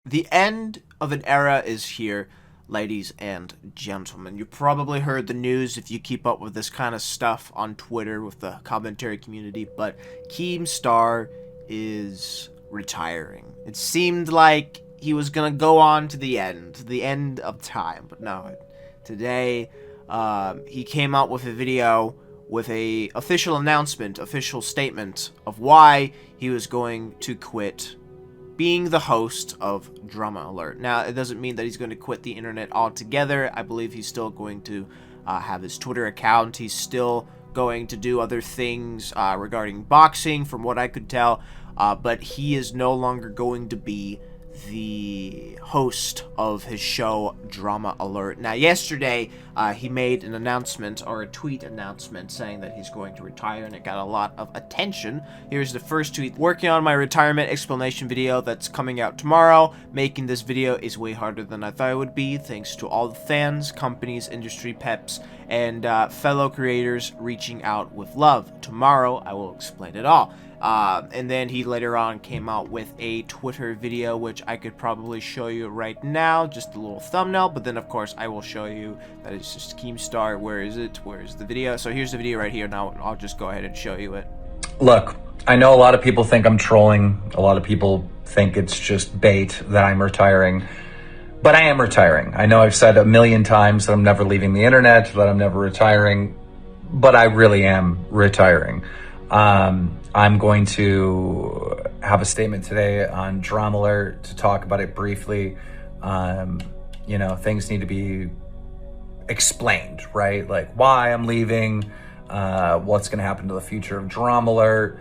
The end of an era is here, ladies and gentlemen. You probably heard the news if you keep up with this kind of stuff on Twitter with the commentary community, but Keemstar is retiring. It seemed like he was gonna go on to the end of time, but no. Today, he came out with a video with a official announcement, official statement of why he was going to quit being the host of Drama Alert. Now, it doesn't mean that he's going to quit the internet altogether. I believe he's still going to have his Twitter account. He's still going to do other things regarding boxing, from what I could tell. But he is no longer going to be the host of his show Drama Alert. Now, yesterday he made an announcement, or a tweet announcement, saying that he's going to retire, and it got a lot of attention. Here's the first tweet: working on my retirement explanation video that's coming out tomorrow. Making this video is way harder than I thought it would be, thanks to all the fans, companies, industry peps, and fellow creators reaching out with love. Tomorrow I will explain it all. And then he later on came out with a Twitter video, which I could probably show you right now, just a little thumbnail, but then of course I will show you that it's just Keemstar. Where is it? Where is the video? So here's the video right here. Now I'll just go ahead and show you it. Look, I know a lot of people think I'm trolling. A lot of people think it's just bait that I'm retiring, but I am retiring. I know I've said a million times that I'm never leaving the internet, that I'm never retiring, but I really am retiring. I'm going to have a statement today on Drama Alert to talk about it briefly. You know, things need to be explained, right? Like why I'm leaving, what's going to happen to the future of Drama Alert,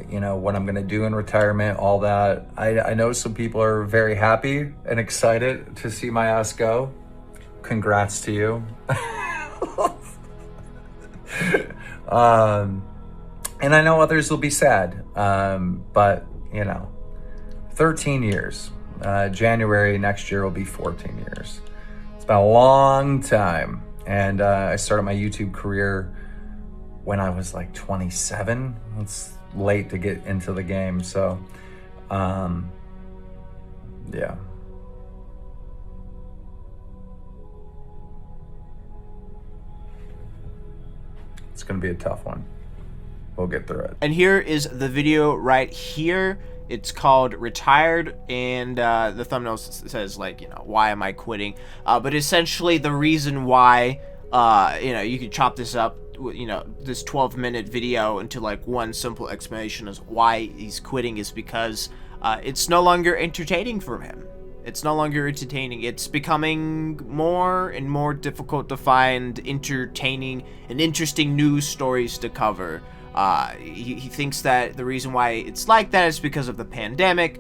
you know, what I'm going to do in retirement, all that. I know some people are very happy and excited to see my ass go. Congrats to you. And I know others will be sad, but, you know, 13 years. January next year will be 14 years. It's been a long time. And I started my YouTube career when I was like 27. It's late to get into the game. So, yeah. It's going to be a tough one. We'll get through it. And here is the video right here. It's called Retired, and the thumbnail says, like, you know, why am I quitting? But essentially the reason why, you know, you could chop this up, you know, this 12-minute video into like one simple explanation as why he's quitting is because it's no longer entertaining for him. It's no longer entertaining. It's becoming more and more difficult to find entertaining and interesting news stories to cover. He thinks that the reason why it's like that is because of the pandemic.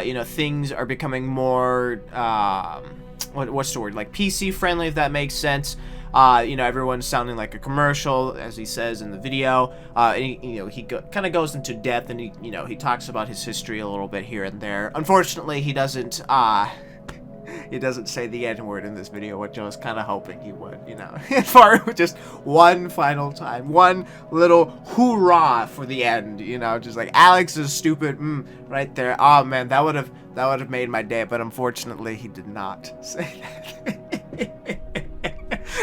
You know, things are becoming more, what's the word? Like PC friendly, if that makes sense. You know, everyone's sounding like a commercial, as he says in the video. And you know, he kind of goes into depth, and you know, he talks about his history a little bit here and there. Unfortunately, he doesn't say the N-word in this video, which I was kind of hoping he would, you know, for just one final time, one little hoorah for the end, you know, just like Alex is stupid, right there. Oh man, that would have made my day, but unfortunately, he did not say that.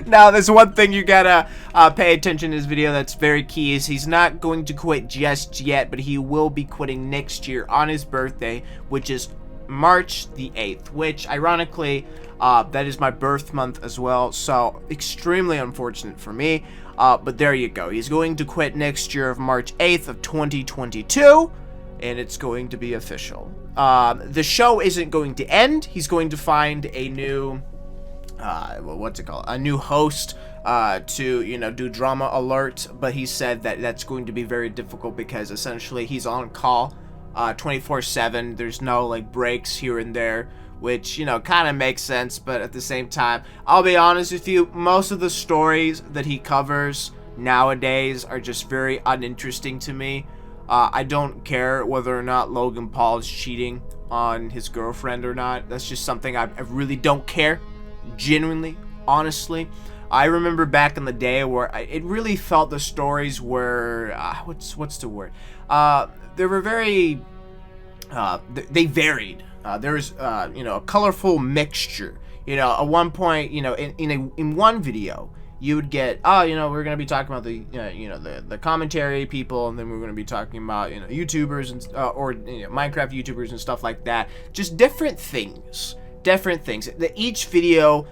Now, there's one thing you gotta pay attention to this video that's very key, is he's not going to quit just yet, but he will be quitting next year on his birthday, which is March the 8th, which ironically that is my birth month as well, so extremely unfortunate for me, but there you go. He's going to quit next year of March 8th of 2022, and it's going to be official. The show isn't going to end. He's going to find a new what's it called, a new host to, you know, do Drama Alert, but he said that that's going to be very difficult because essentially he's on call 24/7. There's no like breaks here and there, which, you know, kind of makes sense, but at the same time, I'll be honest with you, most of the stories that he covers nowadays are just very uninteresting to me. I don't care whether or not Logan Paul is cheating on his girlfriend or not. That's just something I really don't care, genuinely, honestly. I remember back in the day where it really felt the stories were what's the word? They were very they varied. There's a colorful mixture. At one point, in one video, you would get, we're gonna be talking about the commentary people, and then we're gonna be talking about YouTubers and or Minecraft YouTubers and stuff like that. Just different things. Each video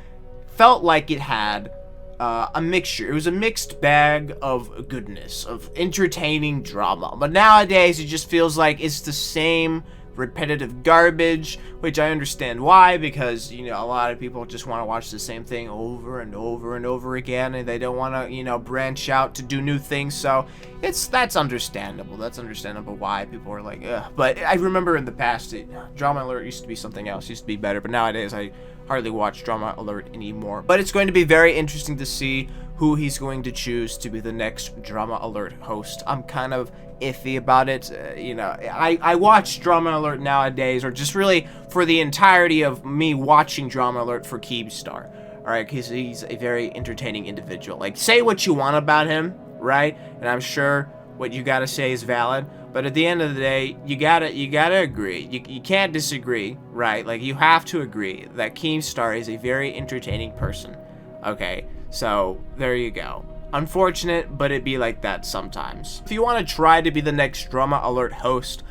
felt like it had a mixture. It was a mixed bag of goodness, of entertaining drama. But nowadays, it just feels like it's the same repetitive garbage, which I understand why, because a lot of people just want to watch the same thing over and over and over again, and they don't want to branch out to do new things. So that's understandable. That's understandable why people are like, ugh. But I remember in the past, Drama Alert used to be something else, used to be better, but nowadays I hardly watch Drama Alert anymore. But it's going to be very interesting to see who he's going to choose to be the next Drama Alert host. I'm kind of iffy about it. I watch Drama Alert nowadays, or just really for the entirety of me watching Drama Alert for Keemstar. Alright, because he's a very entertaining individual. Like, say what you want about him, right? And I'm sure what you gotta say is valid. But at the end of the day, you gotta agree. You can't disagree, right? Like, you have to agree that Keemstar is a very entertaining person. Okay, so there you go. Unfortunate, but it be like that sometimes. If you want to try to be the next Drama Alert host,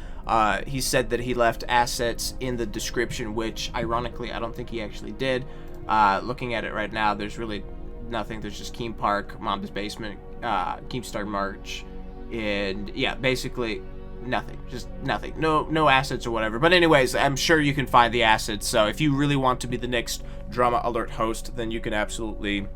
he said that he left assets in the description, which ironically I don't think he actually did. Looking at it right now, there's really nothing. There's just Keem Park, Mom's Basement, Keemstar merch, and yeah, basically nothing. Just nothing. No assets or whatever. But anyways, I'm sure you can find the assets. So if you really want to be the next Drama Alert host, then you can absolutely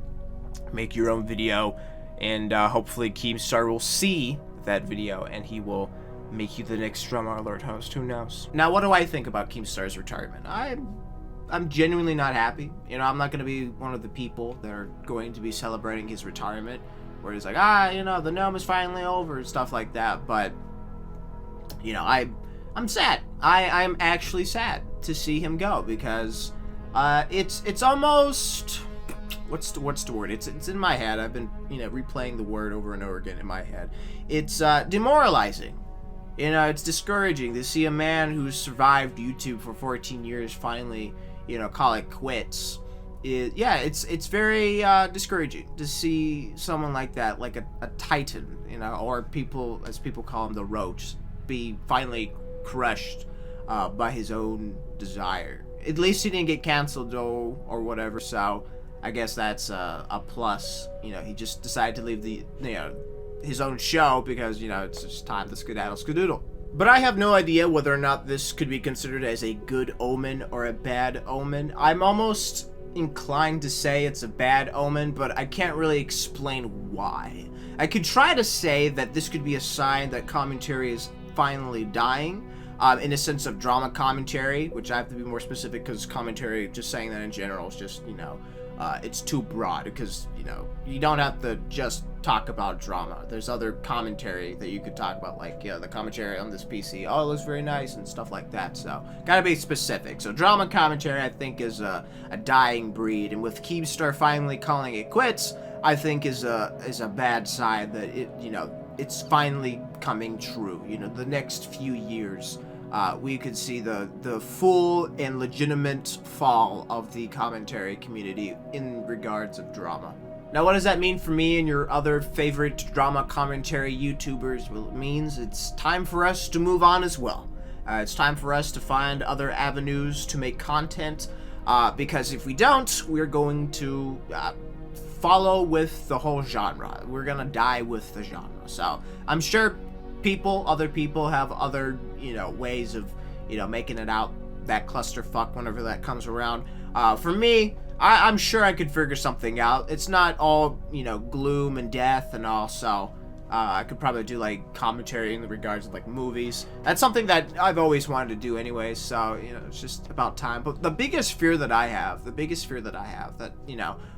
make your own video, and hopefully Keemstar will see that video and he will make you the next Drama Alert host. Who knows? Now, what do I think about Keemstar's retirement? I'm genuinely not happy. I'm not going to be one of the people that are going to be celebrating his retirement, where he's like, the gnome is finally over and stuff like that. But I'm sad. I'm actually sad to see him go, because it's almost, what's the word? It's in my head. I've been replaying the word over and over again in my head. It's demoralizing. It's discouraging to see a man who's survived YouTube for 14 years finally call it quits. It's very discouraging to see someone like that, like a titan, or people, as people call him, the roach, be finally crushed by his own desire. At least he didn't get canceled though, or whatever, so I guess that's a plus. He just decided to leave the his own show because it's just time to skedaddle. But I have no idea whether or not this could be considered as a good omen or a bad omen. I'm almost inclined to say it's a bad omen, but I can't really explain why. I could try to say that this could be a sign that commentary is finally dying, in a sense of drama commentary, which I have to be more specific, because commentary, just saying that in general, is just, it's too broad, because, you don't have to just talk about drama. There's other commentary that you could talk about, like, the commentary on this PC, oh, it looks very nice, and stuff like that, so, gotta be specific. So drama commentary, I think, is a dying breed, and with Keemstar finally calling it quits, I think is a bad sign that it's finally coming true. The next few years, we could see the full and legitimate fall of the commentary community in regards of drama. Now, what does that mean for me and your other favorite drama commentary YouTubers? Well, it means it's time for us to move on as well. It's time for us to find other avenues to make content, because if we don't, we're going to follow with the whole genre. We're gonna die with the genre. So I'm sure other people have other, ways of, making it out that clusterfuck whenever that comes around. For me, I'm sure I could figure something out. It's not all, gloom and death and all, so I could probably do, like, commentary in the regards of, like, movies. That's something that I've always wanted to do anyway, so, it's just about time. But the biggest fear that I have, that,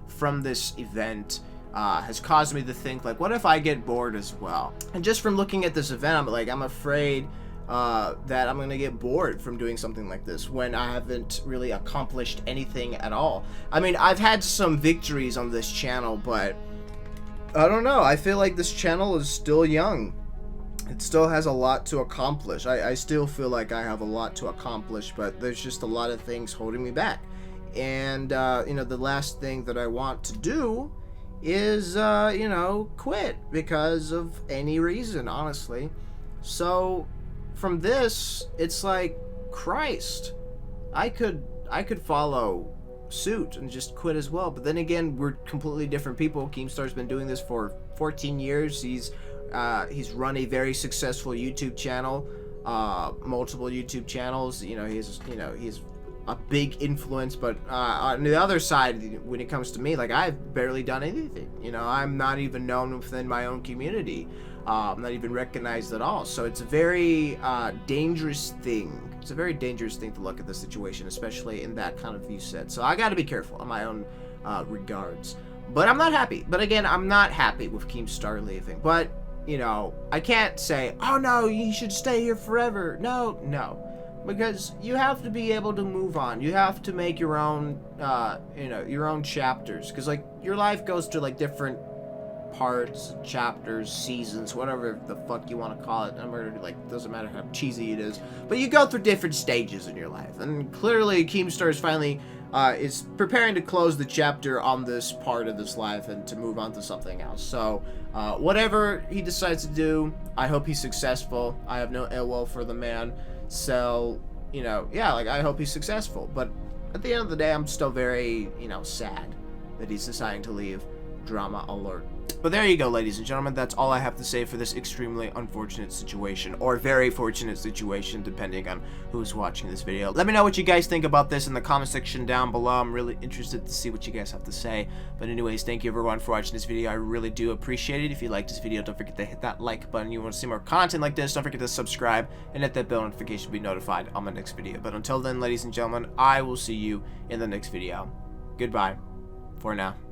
from this event, has caused me to think, like, what if I get bored as well? And just from looking at this event, I'm afraid that I'm gonna get bored from doing something like this when I haven't really accomplished anything at all. I mean, I've had some victories on this channel, but I don't know. I feel like this channel is still young. it still has a lot to accomplish. I still feel like I have a lot to accomplish, but there's just a lot of things holding me back. And, the last thing that I want to do is, quit because of any reason, honestly. So, from this, it's like, Christ, I could follow suit and just quit as well. But then again, we're completely different people. Keemstar's been doing this for 14 years. He's run a very successful YouTube channel, multiple YouTube channels. He's a big influence. But on the other side, when it comes to me, like, I've barely done anything. I'm not even known within my own community. I'm not even recognized at all. So it's a very dangerous thing. It's a very dangerous thing to look at the situation, especially in that kind of view set. So I got to be careful in my own regards. But I'm not happy. But again, I'm not happy with Keemstar leaving. But, I can't say, oh no, you should stay here forever. No. Because you have to be able to move on. You have to make your own, your own chapters. Because, like, your life goes to, like, different parts, chapters, seasons, whatever the fuck you want to call it. Doesn't matter how cheesy it is. But you go through different stages in your life. And clearly, Keemstar is finally, is preparing to close the chapter on this part of this life and to move on to something else. So, whatever he decides to do, I hope he's successful. I have no ill will for the man. So, I hope he's successful. But at the end of the day, I'm still very, sad that he's deciding to leave. Drama alert. But there you go, ladies and gentlemen. That's all I have to say for this extremely unfortunate situation, or very fortunate situation, depending on who's watching this video. Let me know what you guys think about this in the comment section down below. I'm really interested to see what you guys have to say. But anyways, thank you everyone for watching this video. I really do appreciate it. If you liked this video, don't forget to hit that like button. You want to see more content like this, don't forget to subscribe and hit that bell notification to be notified on my next video. But until then, ladies and gentlemen, I will see you in the next video. Goodbye for now.